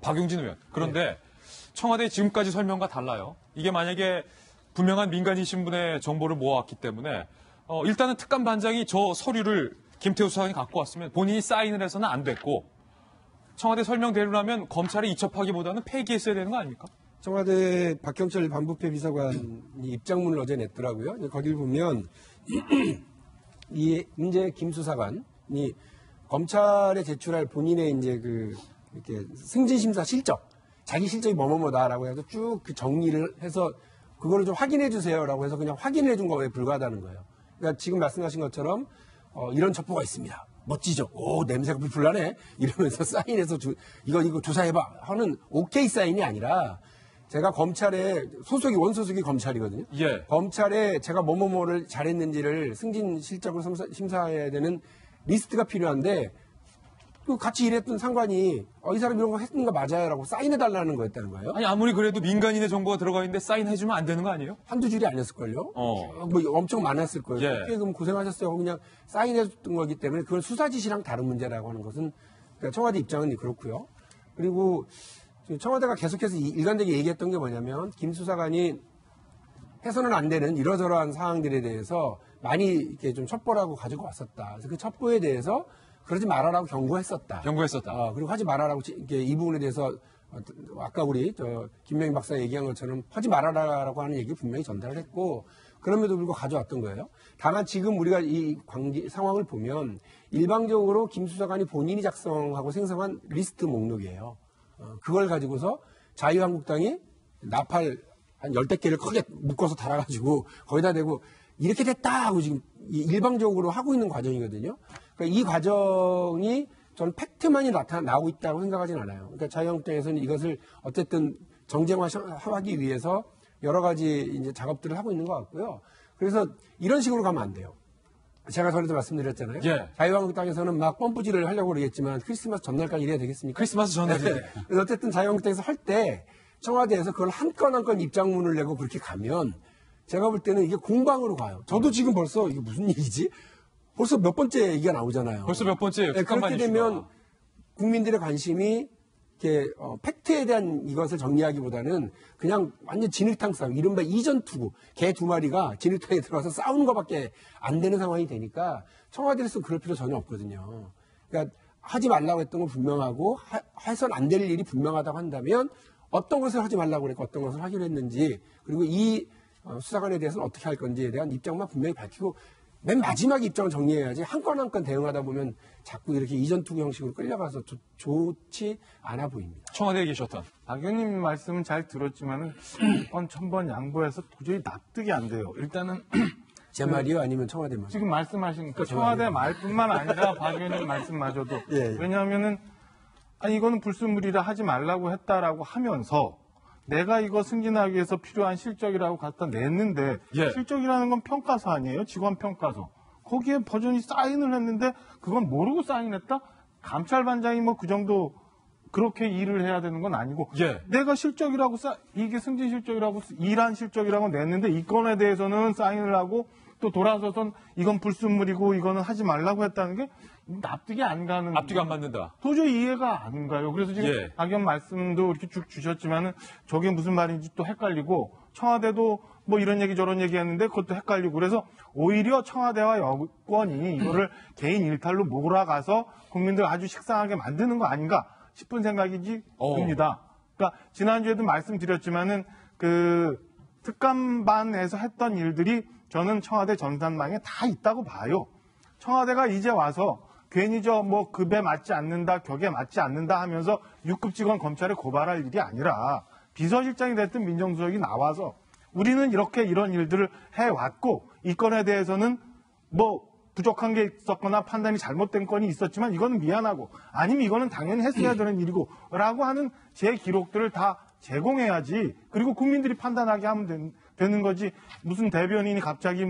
박용진 의원. 그런데 청와대 지금까지 설명과 달라요. 이게 만약에 분명한 민간인신 분의 정보를 모아왔기 때문에 일단은 특감반장이 저 서류를 김태우 수사관이 갖고 왔으면 본인이 사인을 해서는 안 됐고 청와대 설명대로라면 검찰에 이첩하기보다는 폐기했어야 되는 거 아닙니까? 청와대 박경철 반부패 비서관이 입장문을 어제 냈더라고요. 거기를 보면 이 문제 김 수사관이 검찰에 제출할 본인의 이제 이렇게 승진심사 실적, 자기 실적이 뭐뭐뭐다라고 해서 쭉 그 정리를 해서 그거를 좀 확인해 주세요라고 해서 그냥 확인해 준 거에 불과하다는 거예요. 그러니까 지금 말씀하신 것처럼 이런 첩보가 있습니다. 멋지죠? 오, 냄새가 불나네? 이러면서 사인해서 이거 조사해봐 하는 오케이 사인이 아니라 제가 검찰에 원소속이 검찰이거든요. 예. 검찰에 제가 뭐뭐뭐를 잘했는지를 승진 실적을 심사해야 되는 리스트가 필요한데 같이 일했던 상관이 이 사람 이런 거 했는 거 맞아요라고 사인해달라는 거였다는 거예요. 아니 아무리 그래도 민간인의 정보가 들어가 있는데 사인해주면 안 되는 거 아니에요? 한두 줄이 아니었을걸요. 뭐 엄청 많았을 거예요. 예. 꽤 그럼 고생하셨어요. 그냥 사인해줬던 거기 때문에 그건 수사지시랑 다른 문제라고 하는 것은 그러니까 청와대 입장은 그렇고요. 그리고 청와대가 계속해서 일관되게 얘기했던 게 뭐냐면 김 수사관이 해서는 안 되는 이러저러한 사항들에 대해서 많이 이렇게 좀 첩보라고 가지고 왔었다. 그래서 그 첩보에 대해서 그러지 말아라고 경고했었다. 그리고 하지 말아라고 이 부분에 대해서 아까 우리 김명희 박사 얘기한 것처럼 하지 말아라라고 하는 얘기 분명히 전달을 했고 그럼에도 불구하고 가져왔던 거예요. 다만 지금 우리가 이 상황을 보면 일방적으로 김 수사관이 본인이 작성하고 생성한 리스트 목록이에요. 그걸 가지고서 자유한국당이 나팔 한 10대 개를 크게 묶어서 달아가지고 거기다 대고 이렇게 됐다 하고 지금 일방적으로 하고 있는 과정이거든요. 그러니까 이 과정이 저는 팩트만이 나오고 있다고 생각하진 않아요. 그러니까 자유한국당에서는 이것을 어쨌든 정쟁화하기 위해서 여러 가지 이제 작업들을 하고 있는 것 같고요. 그래서 이런 식으로 가면 안 돼요. 제가 전에도 말씀드렸잖아요. 예. 자유한국당에서는 막 펌프질을 하려고 그러겠지만 크리스마스 전날까지 이래야 되겠습니까? 크리스마스 전날이. 그래서 어쨌든 자유한국당에서 할 때 청와대에서 그걸 한 건 한 건 입장문을 내고 그렇게 가면 제가 볼 때는 이게 공방으로 가요. 저도 지금 벌써 이게 무슨 일이지? 벌써 몇 번째 얘기가 나오잖아요. 벌써 몇 번째. 네, 그렇게 되면 국민들의 관심이 이렇게 팩트에 대한 이것을 정리하기보다는 그냥 완전 진흙탕 싸움, 이른바 이전 투구, 개 두 마리가 진흙탕에 들어가서 싸우는 것밖에 안 되는 상황이 되니까 청와대에서는 그럴 필요 전혀 없거든요. 그러니까 하지 말라고 했던 건 분명하고 해서는 안 될 일이 분명하다고 한다면 어떤 것을 하지 말라고 그랬고 어떤 것을 하기로 했는지 그리고 이 수사관에 대해서는 어떻게 할 건지에 대한 입장만 분명히 밝히고 맨 마지막 입장을 정리해야지 한 건 한 건 대응하다 보면 자꾸 이렇게 이전 투구 형식으로 끌려가서 좋지 않아 보입니다. 청와대에 계셨던. 박 의원님 말씀은 잘 들었지만은 100번, 1000번 양보해서 도저히 납득이 안 돼요. 일단은 제 말이요? 아니면 청와대 말? 지금 말씀하신 그 청와대 말뿐만 아니라 박 의원님 말씀마저도 예. 왜냐하면은 이거는 불순물이라 하지 말라고 했다라고 하면서 내가 이거 승진하기 위해서 필요한 실적이라고 갖다 냈는데 예. 실적이라는 건 평가서 아니에요? 직원 평가서. 거기에 버전이 사인을 했는데 그건 모르고 사인했다? 감찰반장이 뭐 그 정도 그렇게 일을 해야 되는 건 아니고 예. 내가 실적이라고 이게 승진 실적이라고 일한 실적이라고 냈는데 이 건에 대해서는 사인을 하고 또 돌아서선 이건 불순물이고 이거는 하지 말라고 했다는 게 납득이 안 가는. 앞뒤가 안 맞는다. 도저히 이해가 안 가요. 그래서 지금 예. 박 의원 말씀도 이렇게 쭉 주셨지만은 저게 무슨 말인지 또 헷갈리고 청와대도 뭐 이런 얘기 저런 얘기 했는데 그것도 헷갈리고 그래서 오히려 청와대와 여권이 이거를 개인 일탈로 몰아가서 국민들 아주 식상하게 만드는 거 아닌가 싶은 생각이 듭니다. 그러니까 지난주에도 말씀드렸지만은 그 특감반에서 했던 일들이 저는 청와대 전산망에 다 있다고 봐요. 청와대가 이제 와서 괜히 뭐 급에 맞지 않는다, 격에 맞지 않는다 하면서 6급 직원 검찰에 고발할 일이 아니라 비서실장이 됐든 민정수석이 나와서 우리는 이렇게 이런 일들을 해왔고 이 건에 대해서는 뭐 부족한 게 있었거나 판단이 잘못된 건이 있었지만 이거는 미안하고 아니면 이거는 당연히 했어야 되는 일이고 라고 하는 제 기록들을 다 제공해야지. 그리고 국민들이 판단하게 하면 되는 거지. 무슨 대변인이 갑자기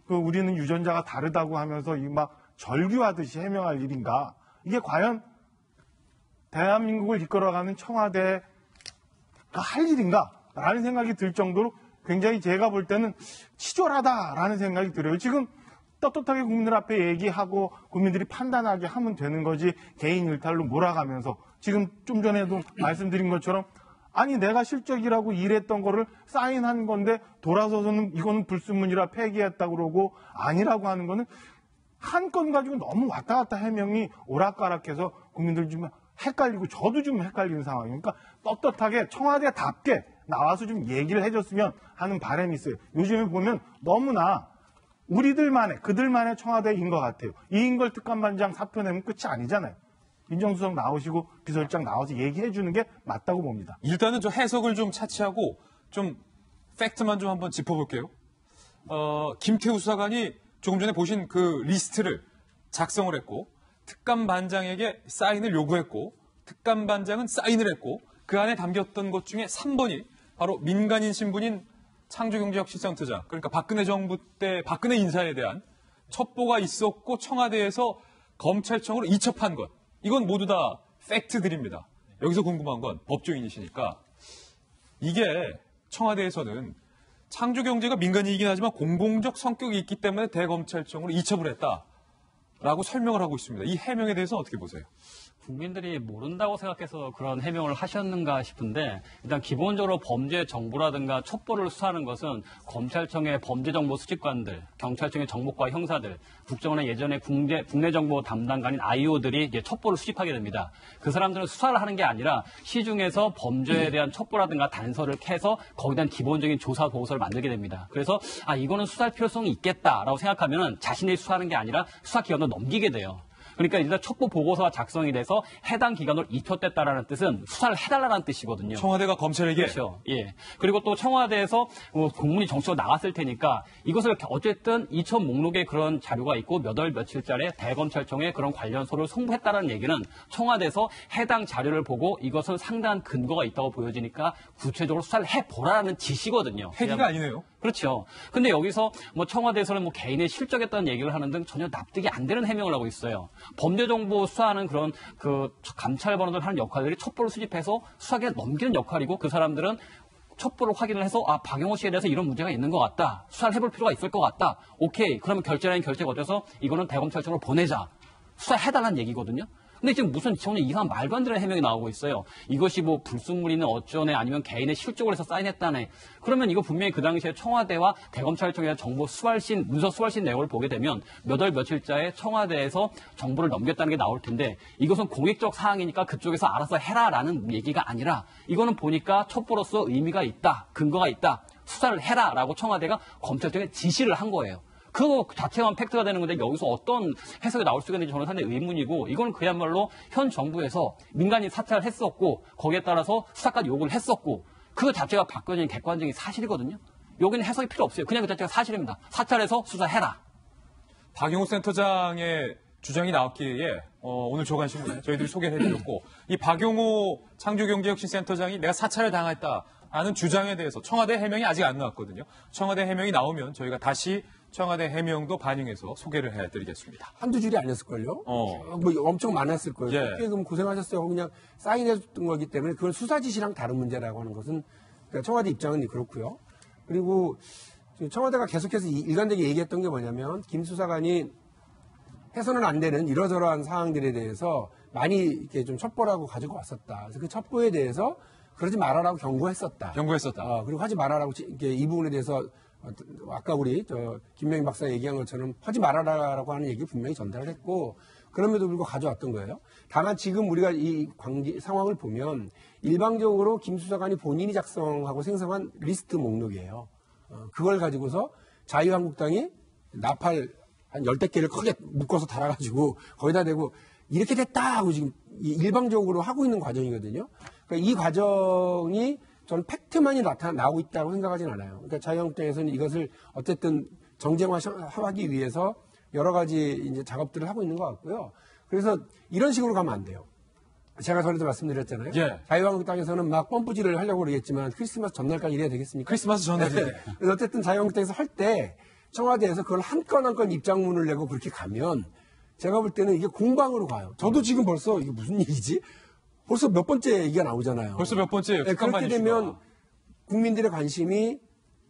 우리는 유전자가 다르다고 하면서 막 절규하듯이 해명할 일인가. 이게 과연 대한민국을 이끌어가는 청와대가 할 일인가? 라는 생각이 들 정도로 굉장히 제가 볼 때는 치졸하다라는 생각이 들어요. 지금 떳떳하게 국민들 앞에 얘기하고 국민들이 판단하게 하면 되는 거지 개인 일탈로 몰아가면서 지금 좀 전에도 말씀드린 것처럼 아니 내가 실적이라고 일했던 거를 사인한 건데 돌아서서는 이거는 불순물이라 폐기했다고 그러고 아니라고 하는 거는 한 건 가지고 너무 왔다 갔다 해명이 오락가락해서 국민들 좀 헷갈리고 저도 좀 헷갈리는 상황이에요. 그러니까 떳떳하게 청와대답게 나와서 좀 얘기를 해줬으면 하는 바람이 있어요. 요즘에 보면 너무나 우리들만의 그들만의 청와대인 것 같아요. 이인걸 특감반장 사표 내면 끝이 아니잖아요. 민정수석 나오시고 비서실장 나와서 얘기해 주는 게 맞다고 봅니다. 일단은 저 해석을 좀 차치하고 좀 팩트만 좀 한번 짚어볼게요. 김태우 수사관이 조금 전에 보신 그 리스트를 작성을 했고 특감반장에게 사인을 요구했고 특감반장은 사인을 했고 그 안에 담겼던 것 중에 3번이 바로 민간인 신분인 창조경제혁신센터장, 그러니까 박근혜 정부 때 박근혜 인사에 대한 첩보가 있었고 청와대에서 검찰청으로 이첩한 것. 이건 모두 다 팩트들입니다. 여기서 궁금한 건 법조인이시니까 이게 청와대에서는 창조경제가 민간이긴 하지만 공공적 성격이 있기 때문에 대검찰청으로 이첩을 했다라고 설명을 하고 있습니다. 이 해명에 대해서 어떻게 보세요? 국민들이 모른다고 생각해서 그런 해명을 하셨는가 싶은데 일단 기본적으로 범죄 정보라든가 첩보를 수사하는 것은 검찰청의 범죄정보 수집관들, 경찰청의 정보과 형사들, 국정원의 예전에 국내 정보 담당관인 IO들이 첩보를 수집하게 됩니다. 그 사람들은 수사를 하는 게 아니라 시중에서 범죄에 대한 첩보라든가 단서를 캐서 거기에 대한 기본적인 조사 보고서를 만들게 됩니다. 그래서 이거는 수사할 필요성이 있겠다라고 생각하면은 자신이 수사하는 게 아니라 수사 기관으로 넘기게 돼요. 그러니까 일단 첩보 보고서가 작성이 돼서 해당 기관으로 이첩됐다라는 뜻은 수사를 해달라는 뜻이거든요. 청와대가 검찰에게 그렇죠. 예. 그리고 또 청와대에서 공문이 정식으로 나갔을 테니까 이것을 어쨌든 이첩 목록에 그런 자료가 있고 몇 월 며칠자에 대검찰청에 그런 관련서를 송부했다는 얘기는 청와대에서 해당 자료를 보고 이것은 상당한 근거가 있다고 보여지니까 구체적으로 수사를 해보라는 지시거든요. 폐기가 아니네요. 그렇죠. 근데 여기서 청와대에서는 개인의 실적했다는 얘기를 하는 등 전혀 납득이 안 되는 해명을 하고 있어요. 범죄정보 수사하는 그런 감찰반원들 하는 역할들이 첩보를 수집해서 수사기에 넘기는 역할이고 그 사람들은 첩보를 확인을 해서 박용호 씨에 대해서 이런 문제가 있는 것 같다. 수사를 해볼 필요가 있을 것 같다. 오케이. 그러면 결재라는 결재가 어때서 이거는 대검찰청으로 보내자. 수사해달라는 얘기거든요. 근데 지금 무슨 전혀 이상한 말도 안 되는 해명이 나오고 있어요. 이것이 불순물이네 어쩌네 아니면 개인의 실적을 해서 사인했다네. 그러면 이거 분명히 그 당시에 청와대와 대검찰청의 정보 수발신, 문서 수발신 내용을 보게 되면 몇 월 며칠자에 청와대에서 정보를 넘겼다는 게 나올 텐데 이것은 공익적 사항이니까 그쪽에서 알아서 해라라는 얘기가 아니라 이거는 보니까 첩보로서 의미가 있다, 근거가 있다, 수사를 해라라고 청와대가 검찰청에 지시를 한 거예요. 그거 자체만 팩트가 되는 건데 여기서 어떤 해석이 나올 수가 있는지 저는 상당히 의문이고 이건 그야말로 현 정부에서 민간인 사찰을 했었고 거기에 따라서 수사까지 요구를 했었고 그 자체가 바꿔진 객관적인 사실이거든요. 여기는 해석이 필요 없어요. 그냥 그 자체가 사실입니다. 사찰해서 수사해라. 박용호 센터장의 주장이 나왔기에 오늘 조간신문에 저희들이 소개를 해드렸고 이 박용호 창조경제혁신센터장이 내가 사찰을 당했다라는 주장에 대해서 청와대 해명이 아직 안 나왔거든요. 청와대 해명이 나오면 저희가 다시 청와대 해명도 반영해서 소개를 해드리겠습니다. 한두 줄이 아니었을걸요? 엄청 많았을 거예요. 예. 꽤 그럼 고생하셨어요. 그냥 사인해줬던 거기 때문에 그건 수사지시랑 다른 문제라고 하는 것은 그러니까 청와대 입장은 그렇고요. 그리고 청와대가 계속해서 일관되게 얘기했던 게 뭐냐면 김 수사관이 해서는 안 되는 이러저러한 사항들에 대해서 많이 이렇게 좀 첩보라고 가지고 왔었다. 그래서 그 첩보에 대해서 그러지 말아라고 경고했었다. 그리고 하지 말아라고 이 부분에 대해서 아까 우리 김명희 박사 얘기한 것처럼 하지 말아라라고 하는 얘기 분명히 전달을 했고 그럼에도 불구하고 가져왔던 거예요. 다만 지금 우리가 이 상황을 보면 일방적으로 김 수사관이 본인이 작성하고 생성한 리스트 목록이에요. 그걸 가지고서 자유한국당이 나팔 한 10대 개를 크게 묶어서 달아가지고 거기다 대고 이렇게 됐다 하고 지금 일방적으로 하고 있는 과정이거든요. 그러니까 이 과정이 저는 팩트만이 나오고 있다고 생각하진 않아요. 그러니까 자유한국당에서는 이것을 어쨌든 정쟁화하기 위해서 여러 가지 이제 작업들을 하고 있는 것 같고요. 그래서 이런 식으로 가면 안 돼요. 제가 전에도 말씀드렸잖아요. 예. 자유한국당에서는 막 펌프질을 하려고 그러겠지만 크리스마스 전날까지 이래야 되겠습니까? 크리스마스 전날이 그래서 어쨌든 자유한국당에서 할 때 청와대에서 그걸 한 건 한 건 입장문을 내고 그렇게 가면 제가 볼 때는 이게 공방으로 가요. 저도 지금 벌써 이게 무슨 일이지? 벌써 몇 번째 얘기가 나오잖아요. 벌써 몇 번째 그렇게 되면 국민들의 관심이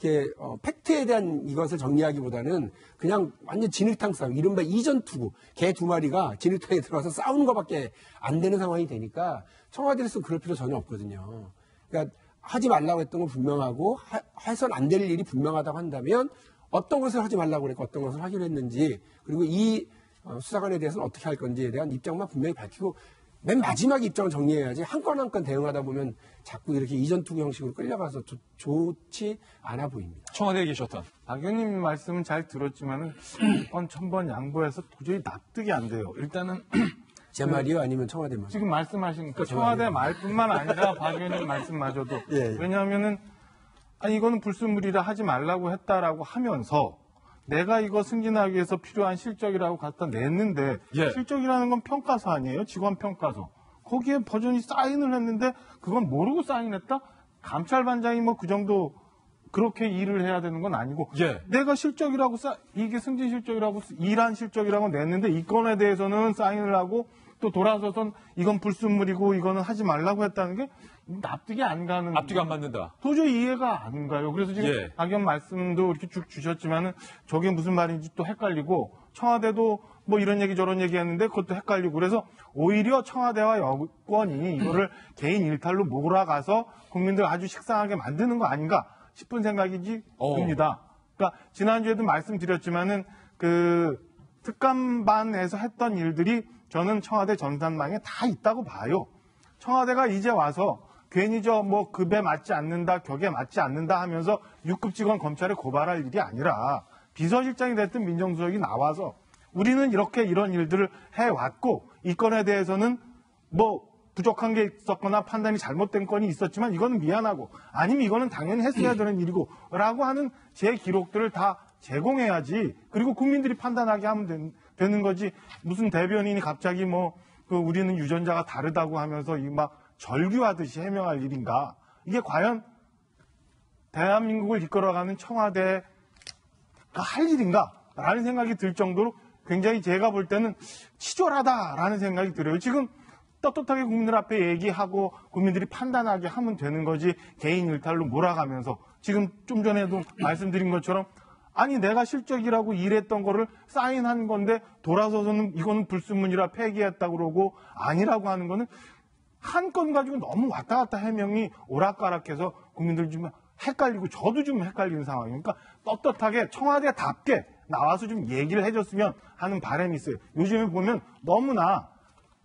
이렇게 팩트에 대한 이것을 정리하기보다는 그냥 완전 진흙탕 싸움, 이른바 이전 투구, 개 두 마리가 진흙탕에 들어가서 싸우는 것밖에 안 되는 상황이 되니까 청와대에서 그럴 필요 전혀 없거든요. 그러니까 하지 말라고 했던 건 분명하고 해선 안 될 일이 분명하다고 한다면 어떤 것을 하지 말라고 그랬고 어떤 것을 하기로 했는지, 그리고 이 수사관에 대해서는 어떻게 할 건지에 대한 입장만 분명히 밝히고 맨 마지막에 입장을 정리해야지 한 건 한 건 대응하다 보면 자꾸 이렇게 이전 투구 형식으로 끌려가서 좋지 않아 보입니다. 청와대에 계셨던 박 의원님 말씀은 잘 들었지만은 1번, 1000번 양보해서 도저히 납득이 안 돼요. 일단은 제 말이요? 아니면 청와대 말? 지금 말씀하신 그 청와대 말뿐만 아니라 박 의원님 말씀마저도 예. 왜냐하면은 아니 이거는 불순물이라 하지 말라고 했다라고 하면서 내가 이거 승진하기 위해서 필요한 실적이라고 갖다 냈는데 예. 실적이라는 건 평가서 아니에요? 직원 평가서. 거기에 버전이 사인을 했는데 그건 모르고 사인했다? 감찰반장이 뭐 그 정도 그렇게 일을 해야 되는 건 아니고 예. 내가 실적이라고 이게 승진 실적이라고 일한 실적이라고 냈는데 이 건에 대해서는 사인을 하고 또 돌아서선 이건 불순물이고 이거는 하지 말라고 했다는 게 납득이 안 가는 앞뒤가 안 맞는다. 도저히 이해가 안 가요. 그래서 지금 예. 박 의원 말씀도 이렇게 쭉 주셨지만은 저게 무슨 말인지 또 헷갈리고 청와대도 뭐 이런 얘기 저런 얘기 했는데 그것도 헷갈리고 그래서 오히려 청와대와 여권이 이거를 개인 일탈로 몰아가서 국민들 아주 식상하게 만드는 거 아닌가 싶은 생각이지 듭니다. 그러니까 지난주에도 말씀드렸지만은 그 특감반에서 했던 일들이 저는 청와대 전산망에 다 있다고 봐요. 청와대가 이제 와서 괜히 저 뭐 급에 맞지 않는다, 격에 맞지 않는다 하면서 6급 직원 검찰에 고발할 일이 아니라 비서실장이 됐든 민정수석이 나와서 우리는 이렇게 이런 일들을 해왔고 이 건에 대해서는 뭐 부족한 게 있었거나 판단이 잘못된 건이 있었지만 이거는 미안하고 아니면 이거는 당연히 했어야 되는 일이고 라고 하는 제 기록들을 다 제공해야지. 그리고 국민들이 판단하게 하면 되는 거지. 무슨 대변인이 갑자기 뭐 그 우리는 유전자가 다르다고 하면서 이 막 절규하듯이 해명할 일인가. 이게 과연 대한민국을 이끌어가는 청와대가 할 일인가라는 생각이 들 정도로 굉장히 제가 볼 때는 치졸하다라는 생각이 들어요. 지금 떳떳하게 국민들 앞에 얘기하고 국민들이 판단하게 하면 되는 거지 개인 일탈로 몰아가면서 지금 좀 전에도 말씀드린 것처럼 아니 내가 실적이라고 일했던 거를 사인한 건데 돌아서서는 이거는 불순물이라 폐기했다고 그러고 아니라고 하는 거는 한 건 가지고 너무 왔다 갔다 해명이 오락가락해서 국민들 좀 헷갈리고 저도 좀 헷갈리는 상황이에요. 그러니까 떳떳하게 청와대답게 나와서 좀 얘기를 해줬으면 하는 바람이 있어요. 요즘에 보면 너무나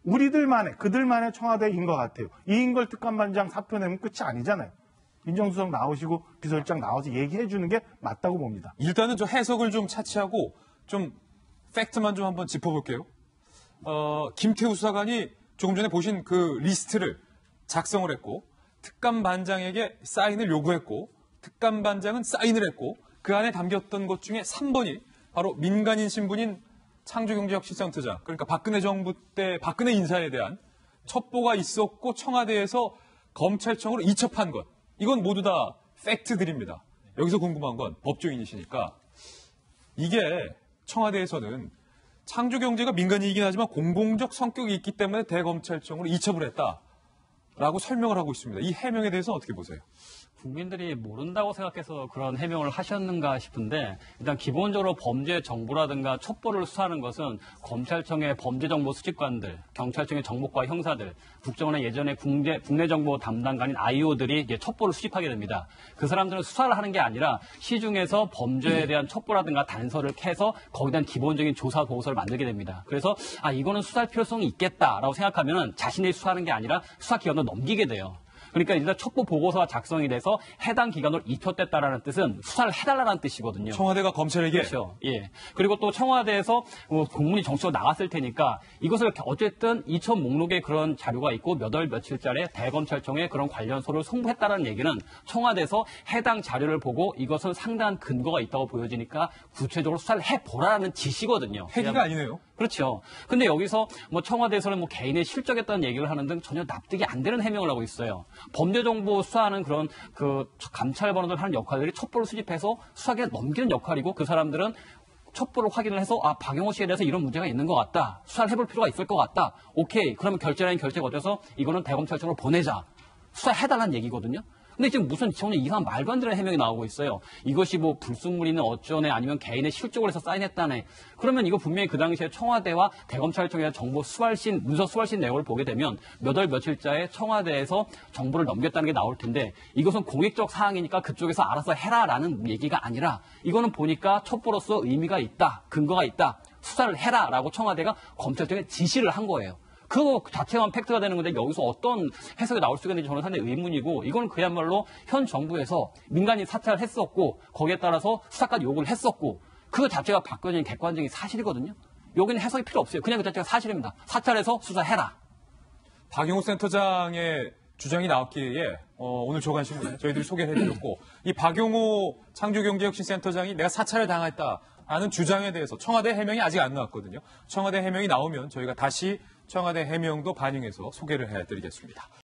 우리들만의 그들만의 청와대인 것 같아요. 이인걸 특감반장 사표 내면 끝이 아니잖아요. 민정수석 나오시고 비서실장 나와서 얘기해 주는 게 맞다고 봅니다. 일단은 저 해석을 좀 차치하고 좀 팩트만 좀 한번 짚어볼게요. 김태우 수사관이 조금 전에 보신 그 리스트를 작성을 했고 특감반장에게 사인을 요구했고 특감반장은 사인을 했고 그 안에 담겼던 것 중에 3번이 바로 민간인 신분인 창조경제혁신센터장, 그러니까 박근혜 정부 때 박근혜 인사에 대한 첩보가 있었고 청와대에서 검찰청으로 이첩한 것. 이건 모두 다 팩트들입니다. 여기서 궁금한 건 법조인이시니까 이게 청와대에서는 창조경제가 민간이긴 하지만 공공적 성격이 있기 때문에 대검찰청으로 이첩을 했다라고 설명을 하고 있습니다. 이 해명에 대해서 어떻게 보세요? 국민들이 모른다고 생각해서 그런 해명을 하셨는가 싶은데 일단 기본적으로 범죄 정보라든가 첩보를 수사하는 것은 검찰청의 범죄정보 수집관들, 경찰청의 정보과 형사들, 국정원의 예전에 국내 정보 담당관인 IO들이 이제 첩보를 수집하게 됩니다. 그 사람들은 수사를 하는 게 아니라 시중에서 범죄에 대한 첩보라든가 단서를 캐서 거기에 대한 기본적인 조사 보고서를 만들게 됩니다. 그래서 이거는 수사할 필요성이 있겠다라고 생각하면은 자신이 수사하는 게 아니라 수사 기관으로 넘기게 돼요. 그러니까 일단 첩보 보고서가 작성이 돼서 해당 기관으로 이첩됐다라는 뜻은 수사를 해달라는 뜻이거든요. 청와대가 검찰에게 그렇죠. 예. 그리고 또 청와대에서 공문이 정식으로 나갔을 테니까 이것을 어쨌든 이첩 목록에 그런 자료가 있고 몇 월 며칠자에 대검찰청에 그런 관련서를 송부했다는 얘기는 청와대에서 해당 자료를 보고 이것은 상당한 근거가 있다고 보여지니까 구체적으로 수사를 해보라는 지시거든요. 폐기가 아니네요. 그렇죠. 근데 여기서 뭐 청와대에서는 뭐 개인의 실적했다는 얘기를 하는 등 전혀 납득이 안 되는 해명을 하고 있어요. 범죄정보 수사하는 그런 그 감찰반원들 하는 역할들이 첩보를 수집해서 수사기에 넘기는 역할이고 그 사람들은 첩보를 확인을 해서 박영호 씨에 대해서 이런 문제가 있는 것 같다. 수사를 해볼 필요가 있을 것 같다. 오케이. 그러면 결재라는 결재가 어때서 이거는 대검찰청으로 보내자. 수사해달라는 얘기거든요. 근데 지금 무슨 전혀 이상한 말도 안 되는 해명이 나오고 있어요. 이것이 뭐 불순물이네 어쩌네 아니면 개인의 실적을 해서 사인했다네. 그러면 이거 분명히 그 당시에 청와대와 대검찰청에서 정보 수활신, 문서 수활신 내용을 보게 되면 몇 월 며칠자에 청와대에서 정보를 넘겼다는 게 나올 텐데 이것은 공익적 사항이니까 그쪽에서 알아서 해라라는 얘기가 아니라 이거는 보니까 첩보로서 의미가 있다, 근거가 있다, 수사를 해라라고 청와대가 검찰청에 지시를 한 거예요. 그거 자체만 팩트가 되는 건데 여기서 어떤 해석이 나올 수가 있는지 저는 상당히 의문이고 이거는 그야말로 현 정부에서 민간인 사찰을 했었고 거기에 따라서 수사까지 요구를 했었고 그거 자체가 바꿔진 객관적인 사실이거든요. 여기는 해석이 필요 없어요. 그냥 그 자체가 사실입니다. 사찰해서 수사해라. 박용호 센터장의 주장이 나왔기에 오늘 조간신문에 저희들이 소개를 해드렸고 이 박용호 창조경제혁신센터장이 내가 사찰을 당했다라는 주장에 대해서 청와대 해명이 아직 안 나왔거든요. 청와대 해명이 나오면 저희가 다시 청와대 해명도 반영해서 소개를 해드리겠습니다.